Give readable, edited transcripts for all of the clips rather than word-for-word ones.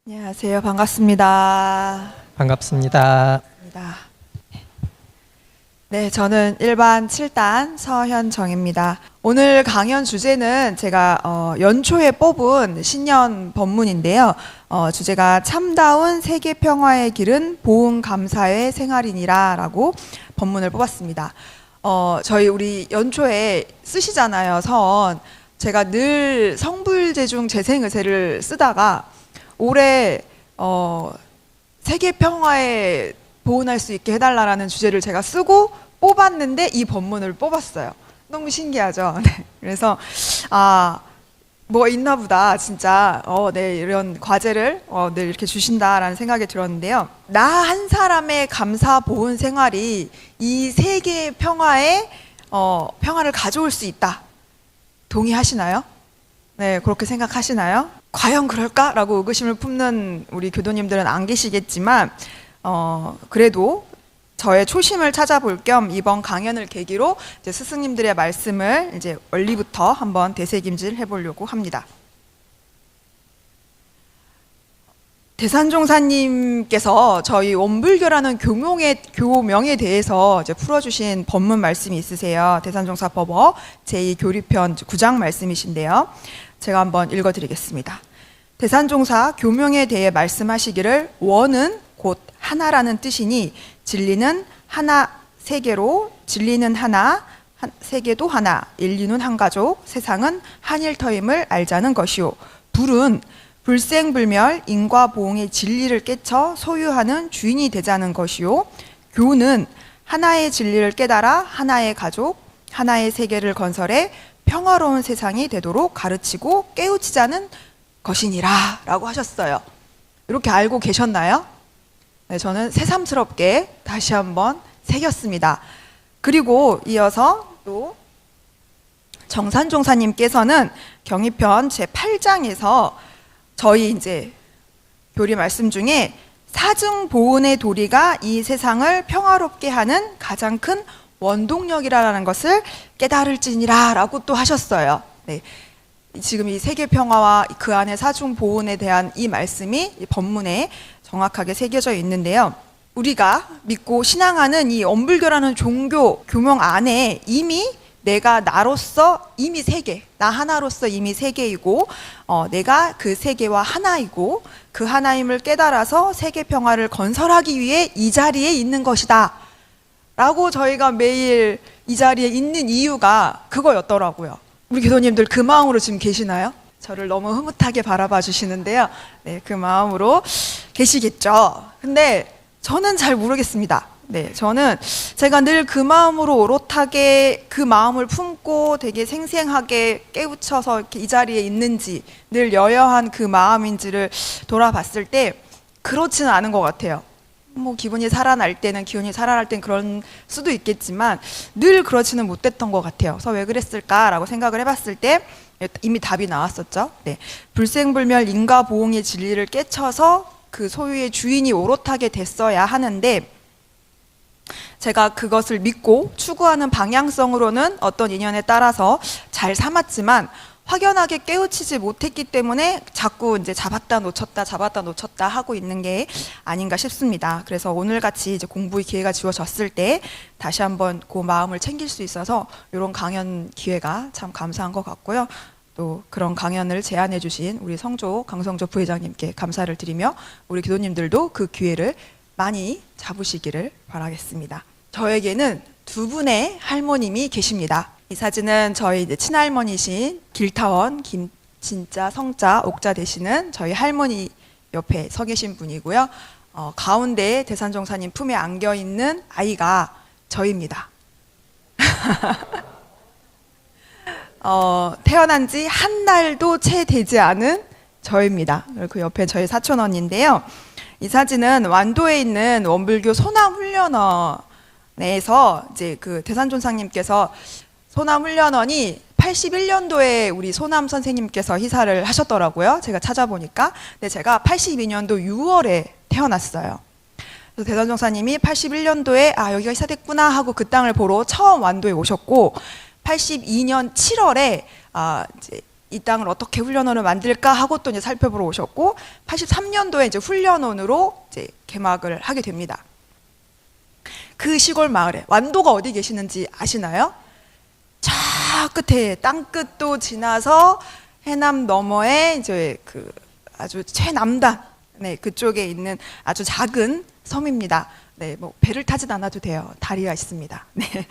안녕하세요. 반갑습니다. 반갑습니다. 네, 저는 1반 7단 서현정입니다. 오늘 강연 주제는 제가 연초에 뽑은 신년 법문인데요. 주제가 참다운 세계 평화의 길은 보훈 감사의 생활이니라 라고 법문을 뽑았습니다. 저희 우리 연초에 쓰시잖아요, 서원. 제가 늘 성불재중 재생의세를 쓰다가 올해 세계 평화에 보훈할 수 있게 해달라는 주제를 제가 쓰고 뽑았는데 이 법문을 뽑았어요. 너무 신기하죠? 네. 그래서 뭐 있나 보다 진짜 네, 이런 과제를 늘 이렇게 주신다라는 생각이 들었는데요. 나 한 사람의 감사 보훈 생활이 이 세계 평화에 평화를 가져올 수 있다. 동의하시나요? 네, 그렇게 생각하시나요? 과연 그럴까라고 의구심을 품는 우리 교도님들은 안 계시겠지만 그래도 저의 초심을 찾아볼 겸 이번 강연을 계기로 이제 스승님들의 말씀을 이제 원리부터 한번 되새김질 해보려고 합니다. 대산종사님께서 저희 원불교라는 교명에 대해서 이제 풀어주신 법문 말씀이 있으세요. 대산종사법어 제2교리편 9장 말씀이신데요. 제가 한번 읽어드리겠습니다. 대산종사 교명에 대해 말씀하시기를 원은 곧 하나라는 뜻이니 진리는 하나 세계로 진리는 하나 세계도 하나 인류는 한 가족 세상은 한일터임을 알자는 것이요. 불은 불생불멸 인과보응의 진리를 깨쳐 소유하는 주인이 되자는 것이요. 교는 하나의 진리를 깨달아 하나의 가족 하나의 세계를 건설해 평화로운 세상이 되도록 가르치고 깨우치자는 것이니라 라고 하셨어요. 이렇게 알고 계셨나요? 네, 저는 새삼스럽게 다시 한번 새겼습니다. 그리고 이어서 또 정산종사님께서는 경의편 제8장에서 저희 이제 교리 말씀 중에 사증보훈의 도리가 이 세상을 평화롭게 하는 가장 큰 원동력이라는 것을 깨달을지니라 라고 또 하셨어요. 네. 지금 이 세계 평화와 그 안에 사중보훈에 대한 이 말씀이 이 법문에 정확하게 새겨져 있는데요. 우리가 믿고 신앙하는 이 원불교라는 종교 교명 안에 이미 내가 나로서 이미 세계, 나 하나로서 이미 세계이고 내가 그 세계와 하나이고 그 하나임을 깨달아서 세계 평화를 건설하기 위해 이 자리에 있는 것이다 라고 저희가 매일 이 자리에 있는 이유가 그거였더라고요. 우리 교도님들 그 마음으로 지금 계시나요? 저를 너무 흐뭇하게 바라봐 주시는데요. 네, 그 마음으로 계시겠죠. 근데 저는 잘 모르겠습니다. 네, 저는 제가 늘 그 마음으로 오롯하게 그 마음을 품고 되게 생생하게 깨우쳐서 이렇게 이 자리에 있는지 늘 여여한 그 마음인지를 돌아봤을 때 그렇지는 않은 것 같아요. 뭐 기분이 살아날 때는 그런 수도 있겠지만 늘 그렇지는 못했던 것 같아요. 그래서 왜 그랬을까라고 생각을 해봤을 때 이미 답이 나왔었죠. 네, 불생불멸 인과보응의 진리를 깨쳐서 그 소유의 주인이 오롯하게 됐어야 하는데 제가 그것을 믿고 추구하는 방향성으로는 어떤 인연에 따라서 잘 삼았지만 확연하게 깨우치지 못했기 때문에 자꾸 이제 잡았다 놓쳤다 하고 있는 게 아닌가 싶습니다. 그래서 오늘같이 이제 공부의 기회가 주어졌을 때 다시 한번 그 마음을 챙길 수 있어서 이런 강연 기회가 참 감사한 것 같고요. 또 그런 강연을 제안해 주신 우리 성조 강성조 부회장님께 감사를 드리며 우리 교도님들도 그 기회를 많이 잡으시기를 바라겠습니다. 저에게는 두 분의 할머님이 계십니다. 이 사진은 저희 이제 친할머니신 길타원 김진자 성자 옥자 되시는 저희 할머니 옆에 서 계신 분이고요. 가운데 대산종사님 품에 안겨 있는 아이가 저입니다. 태어난 지 한 달도 채 되지 않은 저입니다. 그 옆에 저희 사촌 언니인데요. 이 사진은 완도에 있는 원불교 소남훈련원에서 이제 그 대산종사님께서 소남훈련원이 81년도에 우리 소남 선생님께서 희사를 하셨더라고요. 제가 찾아보니까. 근데 제가 82년도 6월에 태어났어요. 그래서 대산종사님이 81년도에 여기가 희사됐구나 하고 그 땅을 보러 처음 완도에 오셨고 82년 7월에 이제 이 땅을 어떻게 훈련원을 만들까 하고 또 이제 살펴보러 오셨고 83년도에 이제 훈련원으로 이제 개막을 하게 됩니다. 그 시골 마을에 완도가 어디 계시는지 아시나요? 저 끝에 땅끝도 지나서 해남 너머에 이제 그 아주 최남단 네, 그쪽에 있는 아주 작은 섬입니다. 네, 뭐 배를 타진 않아도 돼요. 다리가 있습니다. 네.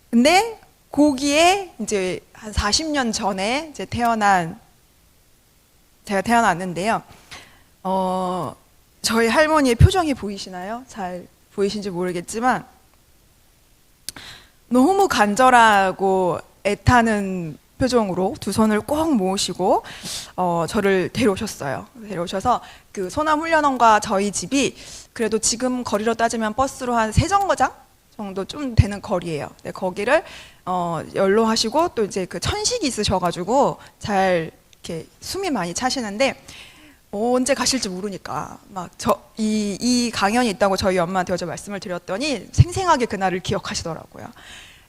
근데 거기에 이제 한 40년 전에 이제 제가 태어났는데요. 저희 할머니의 표정이 보이시나요? 잘 보이신지 모르겠지만 너무 간절하고 애타는 표정으로 두 손을 꼭 모으시고 저를 데려오셨어요. 데려오셔서 그 소남훈련원과 저희 집이 그래도 지금 거리로 따지면 버스로 한 3정거장 정도 좀 되는 거리예요. 네, 거기를 연로하시고 또 이제 그 천식이 있으셔가지고 잘 이렇게 숨이 많이 차시는데 언제 가실지 모르니까 막 이 강연이 있다고 저희 엄마한테 어제 말씀을 드렸더니 생생하게 그날을 기억하시더라고요.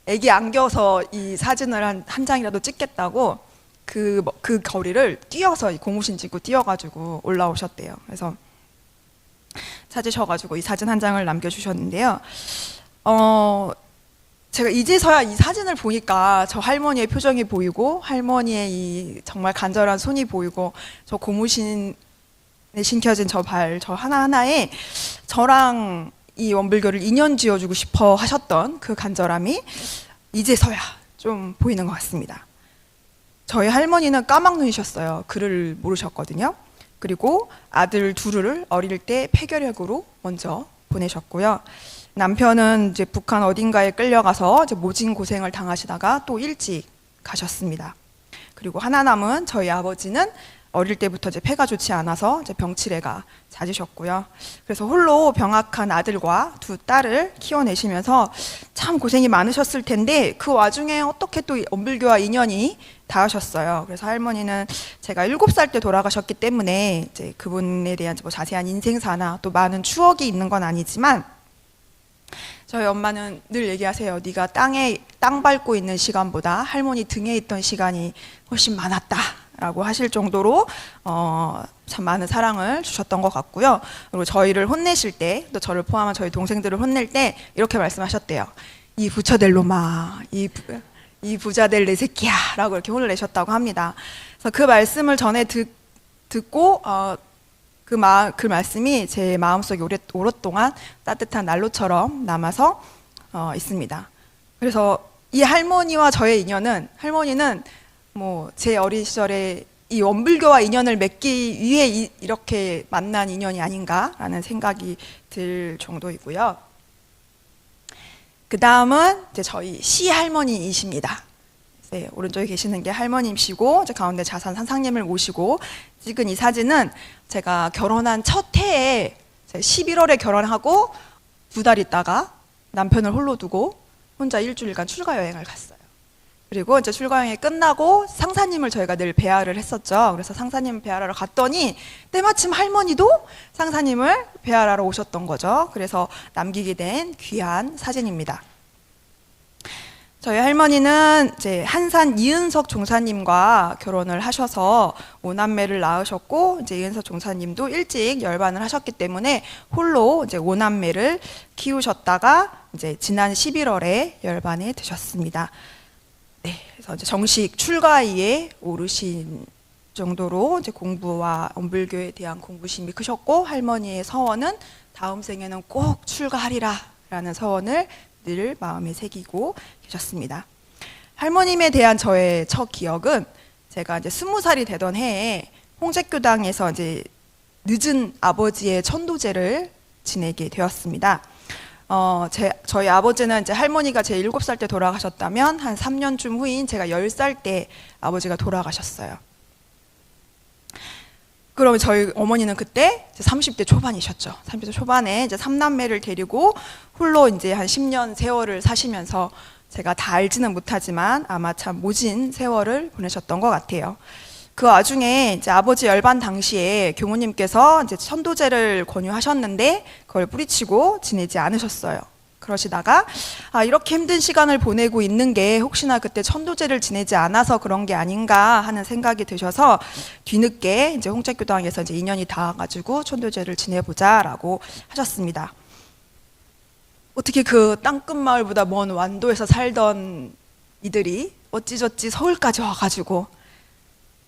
애기 안겨서 이 사진을 한 장이라도 찍겠다고 그 거리를 뛰어서 고무신 지고 뛰어가지고 올라오셨대요. 그래서 찾으셔가지고 이 사진 한 장을 남겨주셨는데요. 제가 이제서야 이 사진을 보니까 저 할머니의 표정이 보이고 할머니의 이 정말 간절한 손이 보이고 저 고무신에 신겨진 저 하나하나에 저랑 이 원불교를 인연 지어주고 싶어 하셨던 그 간절함이 이제서야 좀 보이는 것 같습니다. 저희 할머니는 까막눈이셨어요. 글을 모르셨거든요. 그리고 아들 둘을 어릴 때 폐결핵으로 먼저 보내셨고요. 남편은 이제 북한 어딘가에 끌려가서 이제 모진 고생을 당하시다가 또 일찍 가셨습니다. 그리고 하나 남은 저희 아버지는 어릴 때부터 이제 폐가 좋지 않아서 이제 병치레가 잦으셨고요. 그래서 홀로 병약한 아들과 두 딸을 키워내시면서 참 고생이 많으셨을 텐데 그 와중에 어떻게 또 원불교와 인연이 닿으셨어요. 그래서 할머니는 제가 7살 때 돌아가셨기 때문에 이제 그분에 대한 뭐 자세한 인생사나 또 많은 추억이 있는 건 아니지만 저희 엄마는 늘 얘기하세요. 네가 땅 밟고 있는 시간보다 할머니 등에 있던 시간이 훨씬 많았다 라고 하실 정도로 참 많은 사랑을 주셨던 것 같고요. 그리고 저희를 혼내실 때, 또 저를 포함한 저희 동생들을 혼낼 때 이렇게 말씀하셨대요. 이 부처될 놈아, 이 부자될 내 새끼야 라고 이렇게 혼을 내셨다고 합니다. 그래서 그 말씀을 전에 듣고 그 말씀이 제 마음속에 오랫동안 따뜻한 난로처럼 남아서 있습니다. 그래서 이 할머니와 저의 인연은, 할머니는 뭐 제 어린 시절에 이 원불교와 인연을 맺기 위해 이렇게 만난 인연이 아닌가라는 생각이 들 정도이고요. 그 다음은 이제 저희 시할머니이십니다. 네, 오른쪽에 계시는 게 할머님이시고 이제 가운데 자산 산상님을 모시고 찍은 이 사진은 제가 결혼한 첫 해에 11월에 결혼하고 2달 있다가 남편을 홀로 두고 혼자 일주일간 출가 여행을 갔어요. 그리고 이제 출가 여행이 끝나고 상사님을 저희가 늘 배아를 했었죠. 그래서 상사님 배아하러 갔더니 때마침 할머니도 상사님을 배아하러 오셨던 거죠. 그래서 남기게 된 귀한 사진입니다. 저희 할머니는 이제 한산 이은석 종사님과 결혼을 하셔서 5남매를 낳으셨고 이제 이은석 종사님도 일찍 열반을 하셨기 때문에 홀로 이제 5남매를 키우셨다가 이제 지난 11월에 열반에 드셨습니다. 네, 그래서 이제 정식 출가위에 오르신 정도로 이제 공부와 원불교에 대한 공부심이 크셨고 할머니의 서원은 다음 생에는 꼭 출가하리라라는 서원을 늘 마음에 새기고 계셨습니다. 할머님에 대한 저의 첫 기억은 제가 이제 20살이 되던 해에 홍제교당에서 이제 늦은 아버지의 천도제를 지내게 되었습니다. 저희 아버지는 이제 할머니가 제 7살 때 돌아가셨다면 한 3년쯤 후인 제가 10살 때 아버지가 돌아가셨어요. 그러면 저희 어머니는 그때 이제 30대 초반이셨죠. 30대 초반에 이제 3남매를 데리고 홀로 이제 한 10년 세월을 사시면서 제가 다 알지는 못하지만 아마 참 모진 세월을 보내셨던 것 같아요. 그 와중에 이제 아버지 열반 당시에 교무님께서 이제 천도제를 권유하셨는데 그걸 뿌리치고 지내지 않으셨어요. 그러시다가 이렇게 힘든 시간을 보내고 있는 게 혹시나 그때 천도제를 지내지 않아서 그런 게 아닌가 하는 생각이 드셔서 뒤늦게 이제 홍책교당에서 이제 인연이 닿아가지고 천도제를 지내보자라고 하셨습니다. 어떻게 그 땅끝 마을보다 먼 완도에서 살던 이들이 어찌저찌 서울까지 와가지고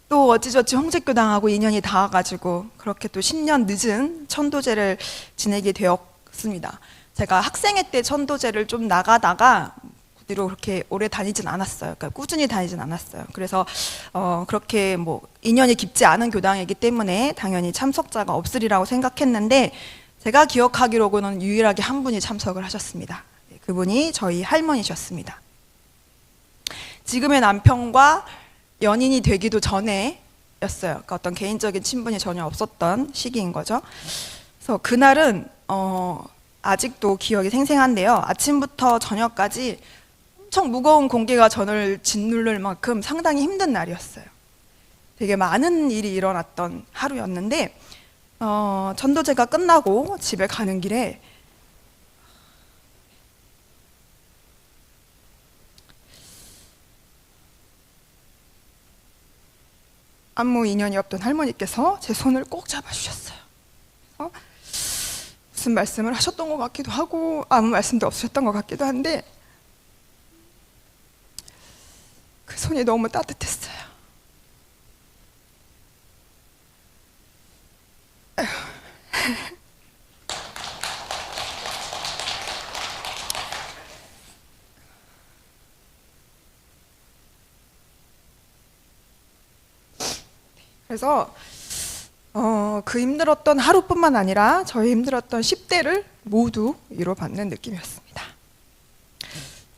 또 어찌저찌 홍책교당하고 인연이 닿아가지고 그렇게 또 10년 늦은 천도제를 지내게 되었습니다. 제가 학생회 때 천도제를 좀 나가다가 그 뒤로 그렇게 오래 다니진 않았어요. 그러니까 꾸준히 다니진 않았어요. 그래서 그렇게 뭐 인연이 깊지 않은 교당이기 때문에 당연히 참석자가 없으리라고 생각했는데 제가 기억하기로는 유일하게 한 분이 참석을 하셨습니다. 그분이 저희 할머니셨습니다. 지금의 남편과 연인이 되기도 전에였어요. 그러니까 어떤 개인적인 친분이 전혀 없었던 시기인 거죠. 그래서 그날은 아직도 기억이 생생한데요. 아침부터 저녁까지 엄청 무거운 공기가 저를 짓누를 만큼 상당히 힘든 날이었어요. 되게 많은 일이 일어났던 하루였는데 천도제가 끝나고 집에 가는 길에 아무 인연이 없던 할머니께서 제 손을 꼭 잡아주셨어요. 무슨 말씀을 하셨던 것 같기도 하고 아무 말씀도 없으셨던 것 같기도 한데 그 손이 너무 따뜻했어요. 그래서 그 힘들었던 하루뿐만 아니라 저희 힘들었던 10대를 모두 위로받는 느낌이었습니다.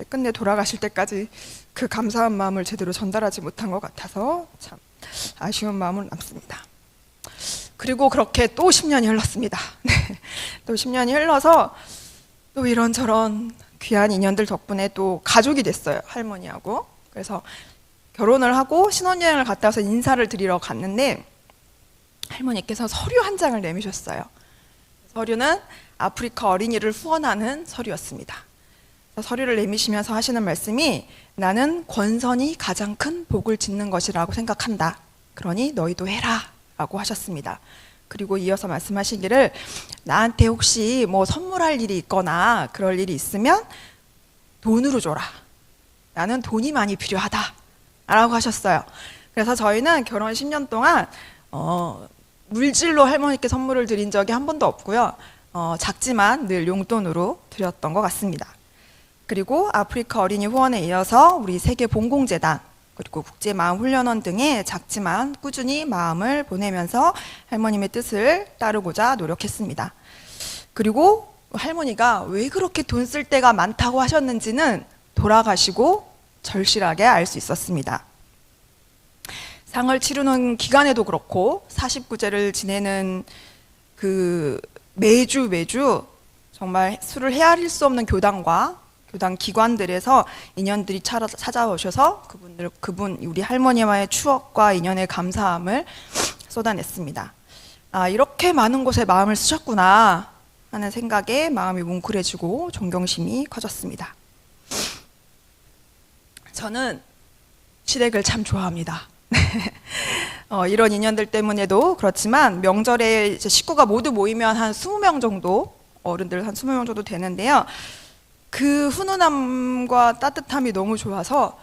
끝내 돌아가실 때까지 그 감사한 마음을 제대로 전달하지 못한 것 같아서 참 아쉬운 마음은 남습니다. 그리고 그렇게 또 10년이 흘렀습니다. 또 10년이 흘러서 또 이런저런 귀한 인연들 덕분에 또 가족이 됐어요. 할머니하고. 그래서 결혼을 하고 신혼여행을 갔다 와서 인사를 드리러 갔는데 할머니께서 서류 한 장을 내미셨어요. 서류는 아프리카 어린이를 후원하는 서류였습니다. 서류를 내미시면서 하시는 말씀이 나는 권선이 가장 큰 복을 짓는 것이라고 생각한다. 그러니 너희도 해라 라고 하셨습니다. 그리고 이어서 말씀하시기를 나한테 혹시 뭐 선물할 일이 있거나 그럴 일이 있으면 돈으로 줘라. 나는 돈이 많이 필요하다 라고 하셨어요. 그래서 저희는 결혼 10년 동안 물질로 할머니께 선물을 드린 적이 한 번도 없고요. 작지만 늘 용돈으로 드렸던 것 같습니다. 그리고 아프리카 어린이 후원에 이어서 우리 세계봉공재단 그리고 국제마음훈련원 등에 작지만 꾸준히 마음을 보내면서 할머님의 뜻을 따르고자 노력했습니다. 그리고 할머니가 왜 그렇게 돈 쓸 때가 많다고 하셨는지는 돌아가시고 절실하게 알 수 있었습니다. 상을 치르는 기간에도 그렇고 49제를 지내는 그 매주 정말 수를 헤아릴 수 없는 교단과 교단 기관들에서 인연들이 찾아오셔서 그분 우리 할머니와의 추억과 인연의 감사함을 쏟아냈습니다. 이렇게 많은 곳에 마음을 쓰셨구나 하는 생각에 마음이 뭉클해지고 존경심이 커졌습니다. 저는 시댁을 참 좋아합니다. 이런 인연들 때문에도 그렇지만 명절에 이제 식구가 모두 모이면 한 20명 정도 어른들 한 20명 정도 되는데요. 그 훈훈함과 따뜻함이 너무 좋아서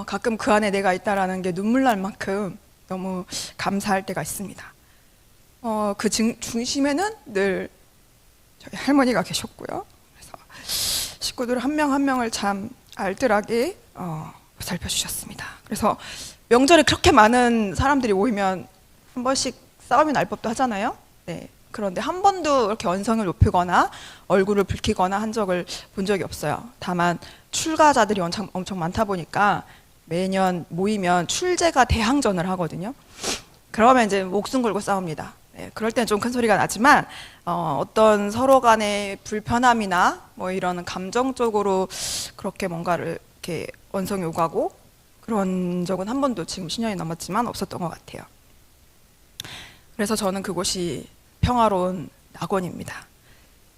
가끔 그 안에 내가 있다라는 게 눈물 날 만큼 너무 감사할 때가 있습니다. 그 중심에는 늘 저희 할머니가 계셨고요. 그래서 식구들 한 명 한 명을 참 알뜰하게 살펴주셨습니다. 그래서 명절에 그렇게 많은 사람들이 모이면 한 번씩 싸움이 날 법도 하잖아요. 네. 그런데 한 번도 이렇게 언성을 높이거나 얼굴을 붉히거나 한 적을 본 적이 없어요. 다만 출가자들이 엄청 많다 보니까 매년 모이면 출제가 대항전을 하거든요. 그러면 이제 목숨 걸고 싸웁니다. 네, 그럴 때는 좀 큰 소리가 나지만 어떤 서로 간의 불편함이나 뭐 이런 감정적으로 그렇게 뭔가를 이렇게 언성이 오가고 그런 적은 한 번도 지금 10년이 넘었지만 없었던 것 같아요. 그래서 저는 그곳이 평화로운 낙원입니다.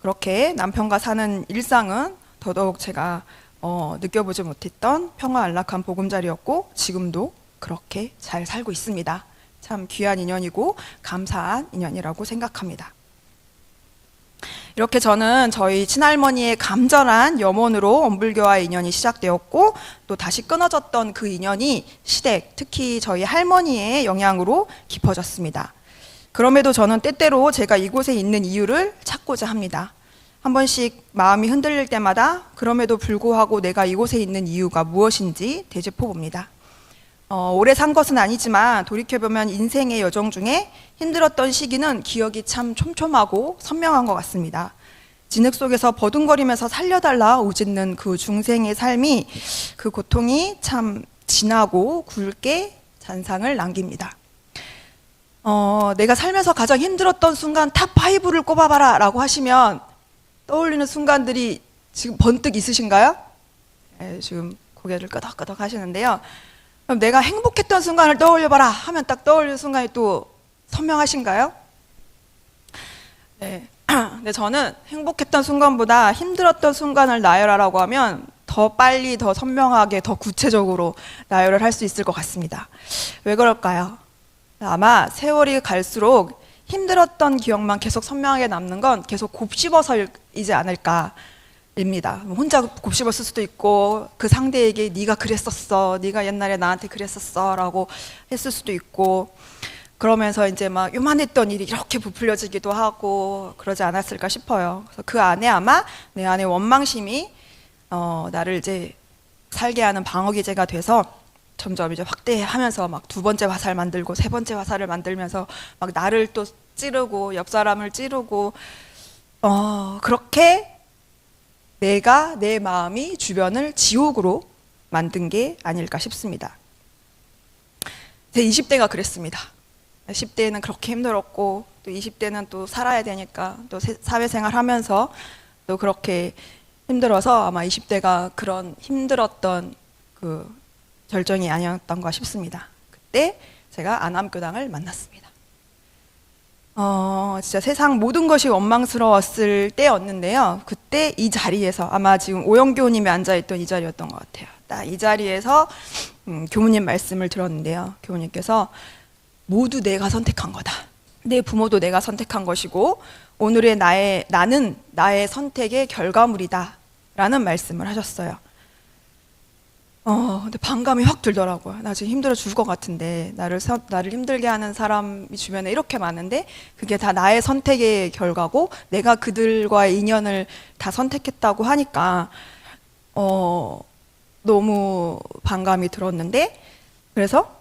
그렇게 남편과 사는 일상은 더더욱 제가 느껴보지 못했던 평화 안락한 보금자리였고 지금도 그렇게 잘 살고 있습니다. 참 귀한 인연이고 감사한 인연이라고 생각합니다. 이렇게 저는 저희 친할머니의 감전한 염원으로 엄불교와의 인연이 시작되었고 또 다시 끊어졌던 그 인연이 시댁, 특히 저희 할머니의 영향으로 깊어졌습니다. 그럼에도 저는 때때로 제가 이곳에 있는 이유를 찾고자 합니다. 한 번씩 마음이 흔들릴 때마다 그럼에도 불구하고 내가 이곳에 있는 이유가 무엇인지 되짚어 봅니다. 오래 산 것은 아니지만 돌이켜보면 인생의 여정 중에 힘들었던 시기는 기억이 참 촘촘하고 선명한 것 같습니다. 진흙 속에서 버둥거리면서 살려달라 오짖는 그 중생의 삶이, 그 고통이 참 진하고 굵게 잔상을 남깁니다. 내가 살면서 가장 힘들었던 순간 탑5를 꼽아봐라 라고 하시면 떠올리는 순간들이 지금 번뜩 있으신가요? 네, 지금 고개를 끄덕끄덕 하시는데요. 그럼 내가 행복했던 순간을 떠올려봐라 하면 딱 떠올리는 순간이 또 선명하신가요? 네. 근데 저는 행복했던 순간보다 힘들었던 순간을 나열하라고 하면 더 빨리, 더 선명하게, 더 구체적으로 나열을 할 수 있을 것 같습니다. 왜 그럴까요? 아마 세월이 갈수록 힘들었던 기억만 계속 선명하게 남는 건 계속 곱씹어서이지 않을까 입니다. 혼자 곱씹었을 수도 있고 그 상대에게 네가 그랬었어, 네가 옛날에 나한테 그랬었어 라고 했을 수도 있고, 그러면서 이제 막 요만했던 일이 이렇게 부풀려지기도 하고 그러지 않았을까 싶어요. 그래서 그 안에 아마 내 안에 원망심이 나를 이제 살게 하는 방어기제가 돼서 점점 이제 확대하면서 막 두 번째 화살 만들고 세 번째 화살을 만들면서 막 나를 또 찌르고 옆 사람을 찌르고 그렇게 내가, 내 마음이 주변을 지옥으로 만든 게 아닐까 싶습니다. 제 20대가 그랬습니다. 10대는 그렇게 힘들었고 또 20대는 또 살아야 되니까 또 사회생활 하면서 또 그렇게 힘들어서 아마 20대가 그런 힘들었던 그 절정이 아니었던가 싶습니다. 그때 제가 안암교당을 만났습니다. 진짜 세상 모든 것이 원망스러웠을 때였는데요. 그때 이 자리에서 아마 지금 오영교우님이 앉아있던 이 자리였던 것 같아요. 딱 이 자리에서 교무님 말씀을 들었는데요. 교무님께서 모두 내가 선택한 거다. 내 부모도 내가 선택한 것이고 오늘의 나는 나의 선택의 결과물이다 라는 말씀을 하셨어요. 근데 반감이 확 들더라고요. 나 지금 힘들어 죽을 것 같은데 나를 힘들게 하는 사람이 주변에 이렇게 많은데 그게 다 나의 선택의 결과고 내가 그들과의 인연을 다 선택했다고 하니까 너무 반감이 들었는데, 그래서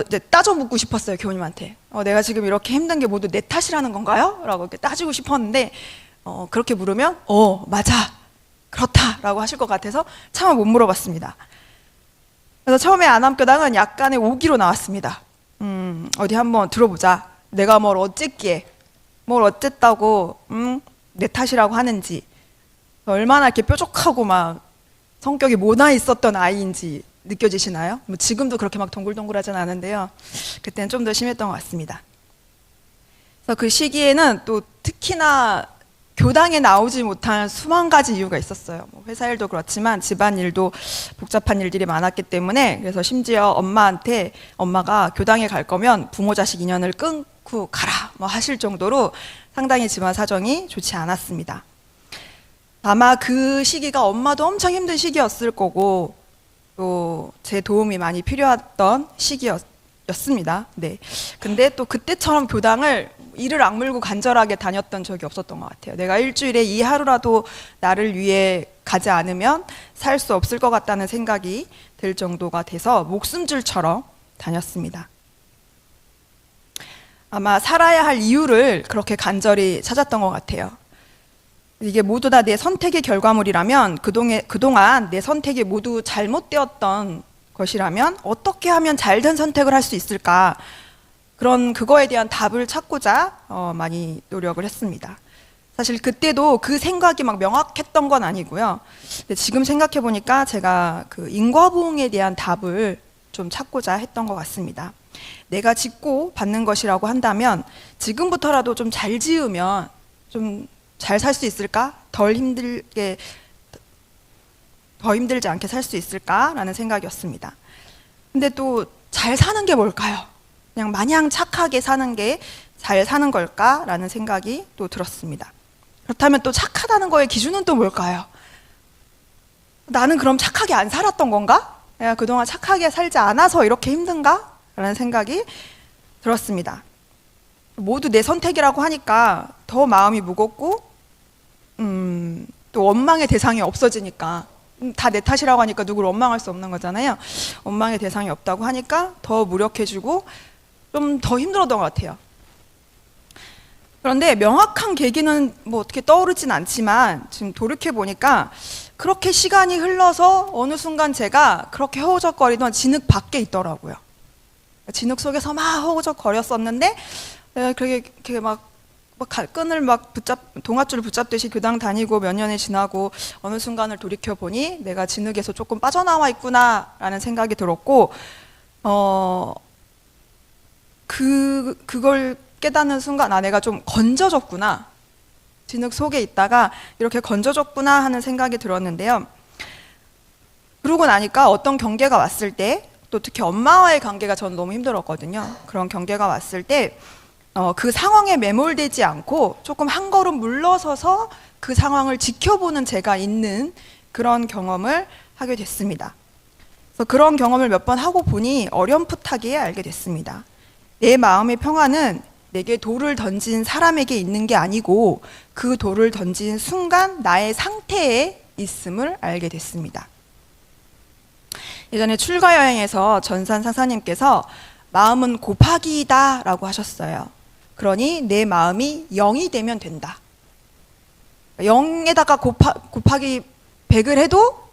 이제 따져 묻고 싶었어요, 교우님한테. 내가 지금 이렇게 힘든 게 모두 내 탓이라는 건가요? 라고 이렇게 따지고 싶었는데 그렇게 물으면 맞아, 그렇다라고 하실 것 같아서 차마 못 물어봤습니다. 그래서 처음에 안암교당은 약간의 오기로 나왔습니다. 어디 한번 들어보자. 내가 뭘 어쨌기에, 뭘 어쨌다고 내 탓이라고 하는지, 얼마나 이렇게 뾰족하고 막 성격이 모나 있었던 아이인지 느껴지시나요? 뭐 지금도 그렇게 막 동글동글하진 않은데요. 그때는 좀 더 심했던 것 같습니다. 그래서 그 시기에는 또 특히나 교당에 나오지 못한 수만 가지 이유가 있었어요. 뭐 회사 일도 그렇지만 집안 일도 복잡한 일들이 많았기 때문에, 그래서 심지어 엄마가 교당에 갈 거면 부모 자식 인연을 끊고 가라 뭐 하실 정도로 상당히 집안 사정이 좋지 않았습니다. 아마 그 시기가 엄마도 엄청 힘든 시기였을 거고 또 제 도움이 많이 필요했던 시기였습니다. 네. 근데 또 그때처럼 교당을 이를 악물고 간절하게 다녔던 적이 없었던 것 같아요. 내가 일주일에 이 하루라도 나를 위해 가지 않으면 살 수 없을 것 같다는 생각이 들 정도가 돼서 목숨줄처럼 다녔습니다. 아마 살아야 할 이유를 그렇게 간절히 찾았던 것 같아요. 이게 모두 다 내 선택의 결과물이라면, 그동안 내 선택이 모두 잘못되었던 것이라면 어떻게 하면 잘된 선택을 할 수 있을까, 그거에 대한 답을 찾고자 많이 노력을 했습니다. 사실 그때도 그 생각이 막 명확했던 건 아니고요. 근데 지금 생각해 보니까 제가 그 인과보응에 대한 답을 좀 찾고자 했던 것 같습니다. 내가 짓고 받는 것이라고 한다면 지금부터라도 좀 잘 지으면 좀 잘 살 수 있을까? 더 힘들지 않게 살 수 있을까라는 생각이었습니다. 근데 또 잘 사는 게 뭘까요? 그냥 마냥 착하게 사는 게 잘 사는 걸까라는 생각이 또 들었습니다. 그렇다면 또 착하다는 거의 기준은 또 뭘까요? 나는 그럼 착하게 안 살았던 건가? 내가 그동안 착하게 살지 않아서 이렇게 힘든가? 라는 생각이 들었습니다. 모두 내 선택이라고 하니까 더 마음이 무겁고 또 원망의 대상이 없어지니까 다 내 탓이라고 하니까 누구를 원망할 수 없는 거잖아요. 원망의 대상이 없다고 하니까 더 무력해지고 좀 더 힘들었던 것 같아요. 그런데 명확한 계기는 뭐 어떻게 떠오르진 않지만 지금 돌이켜보니까 그렇게 시간이 흘러서 어느 순간 제가 그렇게 허우적거리던 진흙 밖에 있더라고요. 진흙 속에서 막 허우적거렸었는데 내가 그렇게 막 끈을 막 동아줄을 붙잡듯이 교당 다니고 몇 년이 지나고 어느 순간을 돌이켜보니 내가 진흙에서 조금 빠져나와 있구나라는 생각이 들었고 그걸 깨닫는 순간 내가 좀 건져졌구나. 진흙 속에 있다가 이렇게 건져졌구나 하는 생각이 들었는데요. 그러고 나니까 어떤 경계가 왔을 때 또 특히 엄마와의 관계가 저는 너무 힘들었거든요. 그런 경계가 왔을 때 그 상황에 매몰되지 않고 조금 한 걸음 물러서서 그 상황을 지켜보는 제가 있는 그런 경험을 하게 됐습니다. 그래서 그런 경험을 몇 번 하고 보니 어렴풋하게 알게 됐습니다. 내 마음의 평화는 내게 돌을 던진 사람에게 있는 게 아니고 그 돌을 던진 순간 나의 상태에 있음을 알게 됐습니다. 예전에 출가 여행에서 전산 사사님께서 마음은 곱하기이다 라고 하셨어요. 그러니 내 마음이 0이 되면 된다. 0에다가 곱하기 100을 해도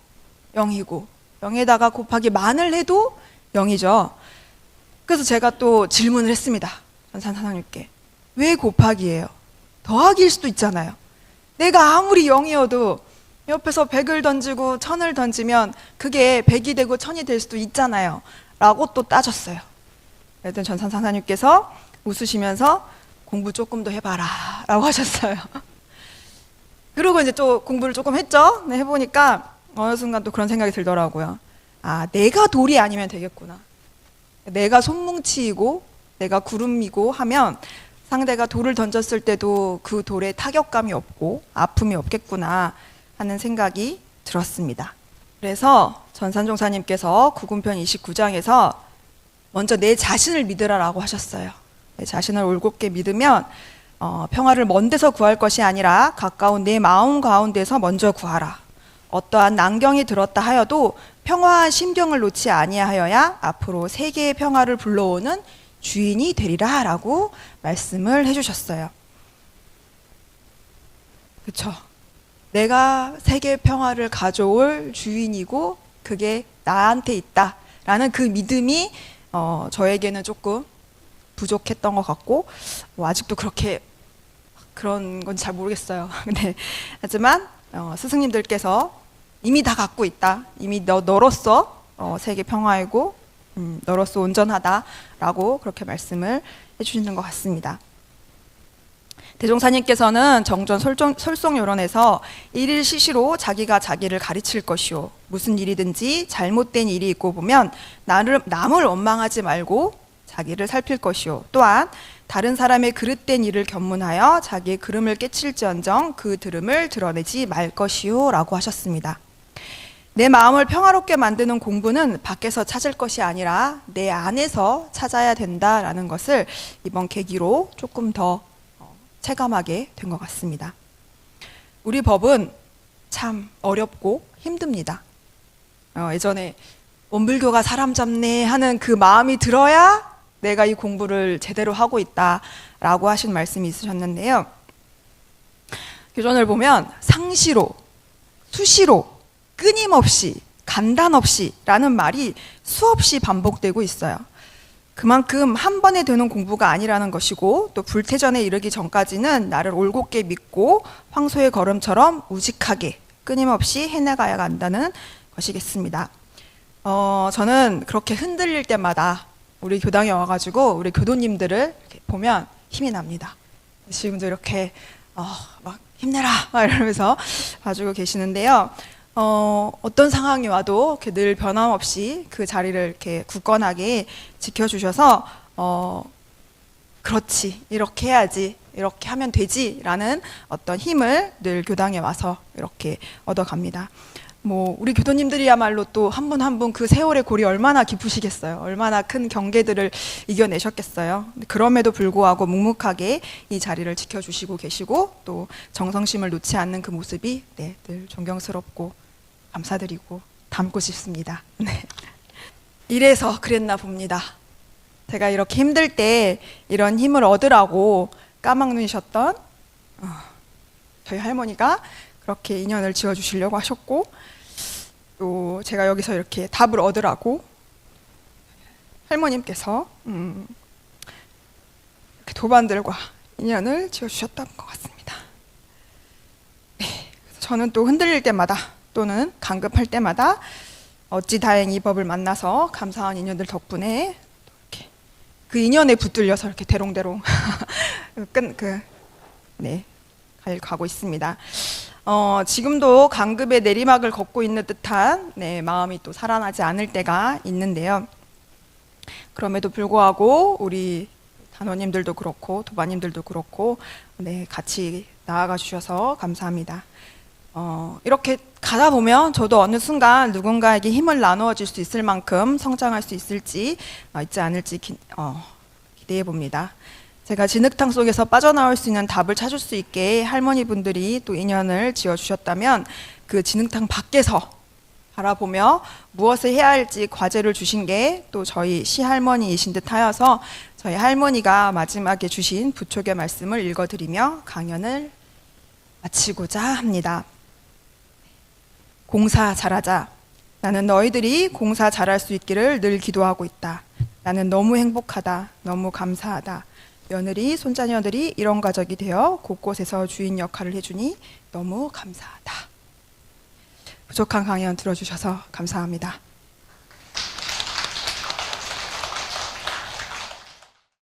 0이고 0에다가 곱하기 10,000을 해도 0이죠. 그래서 제가 또 질문을 했습니다. 전산 사사님께. 왜 곱하기예요? 더하기일 수도 있잖아요. 내가 아무리 0이어도 옆에서 100을 던지고 1000을 던지면 그게 100이 되고 1000이 될 수도 있잖아요. 라고 또 따졌어요. 그랬더니 전산 사사님께서 웃으시면서 공부 조금 더 해봐라 라고 하셨어요. 그리고 이제 또 공부를 조금 했죠. 네, 해보니까 어느 순간 또 그런 생각이 들더라고요. 내가 돌이 아니면 되겠구나. 내가 손뭉치이고 내가 구름이고 하면 상대가 돌을 던졌을 때도 그 돌에 타격감이 없고 아픔이 없겠구나 하는 생각이 들었습니다. 그래서 전산종사님께서 구군편 29장에서 먼저 내 자신을 믿으라라고 하셨어요. 내 자신을 올곧게 믿으면 평화를 먼 데서 구할 것이 아니라 가까운 내 마음 가운데서 먼저 구하라. 어떠한 난경이 들었다 하여도 평화한 심경을 놓지 아니하여야 앞으로 세계의 평화를 불러오는 주인이 되리라 라고 말씀을 해주셨어요. 그쵸? 내가 세계의 평화를 가져올 주인이고 그게 나한테 있다 라는 그 믿음이 저에게는 조금 부족했던 것 같고 아직도 그런 건 잘 모르겠어요. 근데 하지만 스승님들께서 이미 다 갖고 있다. 이미 너로서 세계 평화이고 너로서 온전하다라고 그렇게 말씀을 해주시는 것 같습니다. 대종사님께서는 정전 솔송요론에서 일일 시시로 자기가 자기를 가르칠 것이요 무슨 일이든지 잘못된 일이 있고 보면 남을 원망하지 말고 자기를 살필 것이요 또한 다른 사람의 그릇된 일을 견문하여 자기의 그름을 깨칠지언정 그 들음을 드러내지 말 것이요 라고 하셨습니다. 내 마음을 평화롭게 만드는 공부는 밖에서 찾을 것이 아니라 내 안에서 찾아야 된다라는 것을 이번 계기로 조금 더 체감하게 된 것 같습니다. 우리 법은 참 어렵고 힘듭니다. 예전에 원불교가 사람 잡네 하는 그 마음이 들어야 내가 이 공부를 제대로 하고 있다라고 하신 말씀이 있으셨는데요. 교전을 보면 상시로, 수시로, 끊임없이, 간단 없이 라는 말이 수없이 반복되고 있어요. 그만큼 한 번에 되는 공부가 아니라는 것이고 또 불태전에 이르기 전까지는 나를 올곧게 믿고 황소의 걸음처럼 우직하게 끊임없이 해나가야 한다는 것이겠습니다. 저는 그렇게 흔들릴 때마다 우리 교당에 와가지고 우리 교도님들을 이렇게 보면 힘이 납니다. 지금도 이렇게 막 힘내라 막 이러면서 봐주고 계시는데요. 어떤 상황이 와도 이렇게 늘 변함없이 그 자리를 이렇게 굳건하게 지켜주셔서 그렇지, 이렇게 해야지, 이렇게 하면 되지라는 어떤 힘을 늘 교당에 와서 이렇게 얻어갑니다. 뭐 우리 교도님들이야말로 또 한 분 한 분 그 세월의 골이 얼마나 깊으시겠어요. 얼마나 큰 경계들을 이겨내셨겠어요. 그럼에도 불구하고 묵묵하게 이 자리를 지켜주시고 계시고 또 정성심을 놓지 않는 그 모습이 네, 늘 존경스럽고 감사드리고 닮고 싶습니다. 네. 이래서 그랬나 봅니다. 제가 이렇게 힘들 때 이런 힘을 얻으라고 까막눈이셨던 저희 할머니가 그렇게 인연을 지어주시려고 하셨고, 또 제가 여기서 이렇게 답을 얻으라고 할머님께서 이렇게 도반들과 인연을 지어주셨던 것 같습니다. 네, 저는 또 흔들릴 때마다 또는 간급할 때마다 어찌 다행히 이 법을 만나서 감사한 인연들 덕분에 이렇게 그 인연에 붙들려서 이렇게 대롱대롱 가고 있습니다. 지금도 강급의 내리막을 걷고 있는 듯한 마음이 또 살아나지 않을 때가 있는데요. 그럼에도 불구하고 우리 단원님들도 그렇고 도반님들도 그렇고 같이 나아가 주셔서 감사합니다. 이렇게 가다 보면 저도 어느 순간 누군가에게 힘을 나누어 줄 수 있을 만큼 성장할 수 있을지 있지 않을지 기대해 봅니다. 제가 진흙탕 속에서 빠져나올 수 있는 답을 찾을 수 있게 할머니 분들이 또 인연을 지어주셨다면 그 진흙탕 밖에서 바라보며 무엇을 해야 할지 과제를 주신 게 또 저희 시할머니이신 듯 하여서 저희 할머니가 마지막에 주신 부촉의 말씀을 읽어드리며 강연을 마치고자 합니다. 공사 잘하자. 나는 너희들이 공사 잘할 수 있기를 늘 기도하고 있다. 나는 너무 행복하다. 너무 감사하다. 며느리, 손자녀들이 이런 가족이 되어 곳곳에서 주인 역할을 해주니 너무 감사하다. 부족한 강연 들어주셔서 감사합니다.